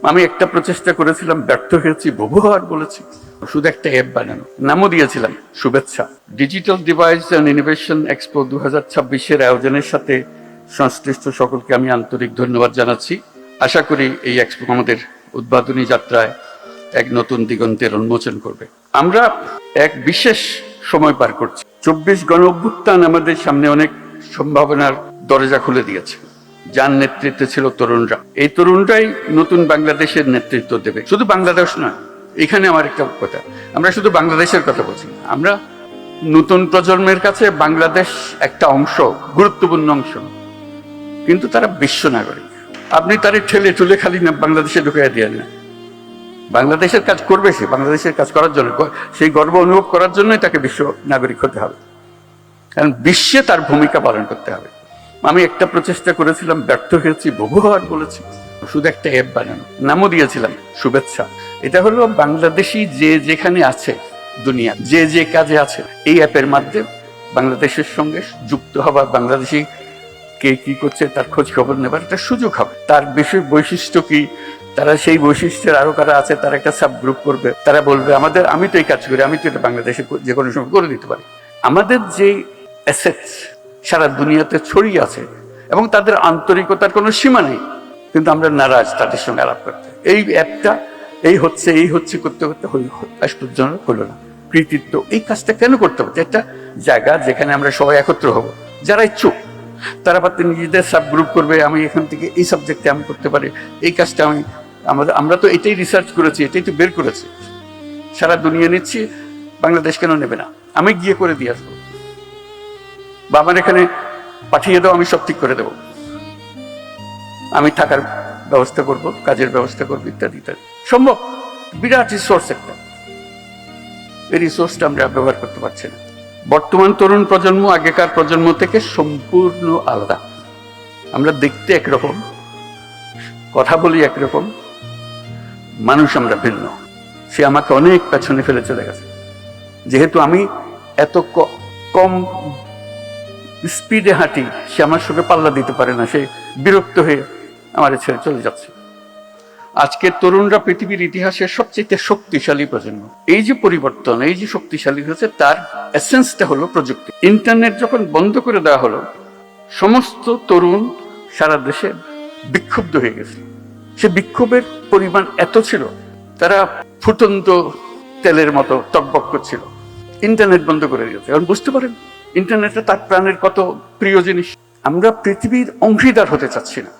আমি একটা প্রচেষ্টা করেছিলাম, ব্যর্থ হয়েছি, বহুবার বলেছি। শুধু একটা অ্যাপ বানানো, নামও দিয়েছিলাম শুভেচ্ছা। Digital device and innovation expo 2026-এর আয়োজনের সাথে সংশ্লিষ্ট সকলকে আমি আন্তরিক ধন্যবাদ জানাচ্ছি। আশা করি এই এক্সপো আমাদের উদ্বোধনী যাত্রায় এক নতুন দিগন্তের উন্মোচন করবে। আমরা এক বিশেষ সময় পার করছি। 24 গণ অভ্যুত্থান আমাদের সামনে অনেক সম্ভাবনার দরজা খুলে দিয়েছে, যার নেতৃত্বে ছিল তরুণরা। এই তরুণরাই নতুন বাংলাদেশের নেতৃত্ব দেবে। শুধু বাংলাদেশ নয়, এখানে আমার একটা কথা, আমরা শুধু বাংলাদেশের কথা বলছি না, আমরা নতুন প্রজন্মের কাছে বাংলাদেশ একটা অংশ, গুরুত্বপূর্ণ অংশ, কিন্তু তারা বিশ্ব নাগরিক। আপনি তারে ঠেলে ঠুলে খালি না বাংলাদেশে ঢুকিয়ে দিয়ে না, বাংলাদেশের কাজ করবে সে, বাংলাদেশের কাজ করার জন্য, সেই গর্ব অনুভব করার জন্যই তাকে বিশ্ব নাগরিক হতে হবে, কারণ বিশ্বে তার ভূমিকা পালন করতে হবে। আমি একটা প্রচেষ্টা করেছিলাম, ব্যর্থ হয়েছি, বহুবার বলেছি। শুধু একটা অ্যাপ বানানো, নামও দিয়েছিলাম শুভেচ্ছা। এটা হলো বাংলাদেশি যে যেখানে আছে, দুনিয়া যে যে কাজে আছে, এই অ্যাপের মাধ্যমে বাংলাদেশের সঙ্গে যুক্ত হওয়া, বাংলাদেশি কে কি করছে তার খোঁজ খবর নেবার একটা সুযোগ হবে। তার বিশেষ বৈশিষ্ট্য কি, তারা সেই বৈশিষ্ট্যের আরো কারা আছে, তারা একটা সাব গ্রুপ করবে, তারা বলবে আমাদের, আমি তো এই কাজ করি, আমি তো এটা বাংলাদেশে যে কোনো সময় করে দিতে পারি। আমাদের যে অ্যাসেটস সারা দুনিয়াতে ছড়িয়ে আছে এবং তাদের আন্তরিকতার কোনো সীমা নেই, কিন্তু আমরা নারাজ তাদের সঙ্গে আলাপ করতে। এই অ্যাপটা এই হচ্ছে করতে করতে আজ পর্যন্ত হলো না। কৃতিত্ব, এই কাজটা কেন করতে হবে? একটা জায়গা যেখানে আমরা সবাই একত্র হব, যারা ইচ্ছুক তারা পারতে নিজেদের সাব গ্রুপ করবে, আমি এখান থেকে এই সাবজেক্টে আমি করতে পারি, এই কাজটা আমরা তো এটাই রিসার্চ করেছি, এটাই তো বের করেছি, সারা দুনিয়া নিচ্ছি, বাংলাদেশ কেন নেবে না? আমি গিয়ে করে দিয়ে আসবো, বা আমার এখানে পাঠিয়ে দাও, আমি সব ঠিক করে দেবো, আমি থাকার ব্যবস্থা করব, কাজের ব্যবস্থা করবো, ইত্যাদি ইত্যাদি। সম্ভব। বিরাট রিসোর্স একটা, এই রিসোর্সটা আমরা ব্যবহার করতে পারছি না। বর্তমান তরুণ প্রজন্ম আগেকার প্রজন্ম থেকে সম্পূর্ণ আলাদা। আমরা দেখতে একরকম, কথা বলি একরকম, মানুষ আমরা ভিন্ন। সে আমাকে অনেক পেছনে ফেলে চলে গেছে। যেহেতু আমি এত কম স্পিডে হাঁটি, সে আমার সঙ্গে পাল্লা দিতে পারে না, সে বিরক্ত হয়ে আমার ছেড়ে চলে যাচ্ছে। আজকের তরুণরা পৃথিবীর ইতিহাসের সবচেয়ে শক্তিশালী প্রজন্ম। এই যে পরিবর্তন, এই যে শক্তিশালী হয়েছে, তার এসেন্সটা হলো প্রযুক্তি। ইন্টারনেট যখন বন্ধ করে দেওয়া হলো, সমস্ত তরুণ সারা দেশে বিক্ষুব্ধ হয়ে গেছে। সে বিক্ষোভের পরিমাণ এত ছিল, তারা ফুটন্ত তেলের মতো টকবক করছিল। ইন্টারনেট বন্ধ করে দিয়েছে। এখন বুঝতে পারেন ইন্টারনেটটা তার প্রাণের কত প্রিয় জিনিস। আমরা পৃথিবীর অংশীদার হতে চাচ্ছি না,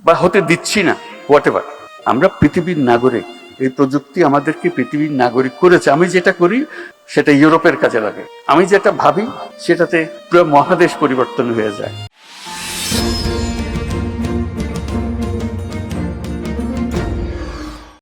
বা হতে দিচ্ছি না, হোয়াটএভার। আমরা পৃথিবীর নাগরিক। এই প্রযুক্তি আমাদেরকে পৃথিবীর নাগরিক করেছে। আমি যেটা করি সেটা ইউরোপের কাজে লাগে, আমি যেটা ভাবি সেটাতে পুরো মহাদেশ পরিবর্তন হয়ে যায়।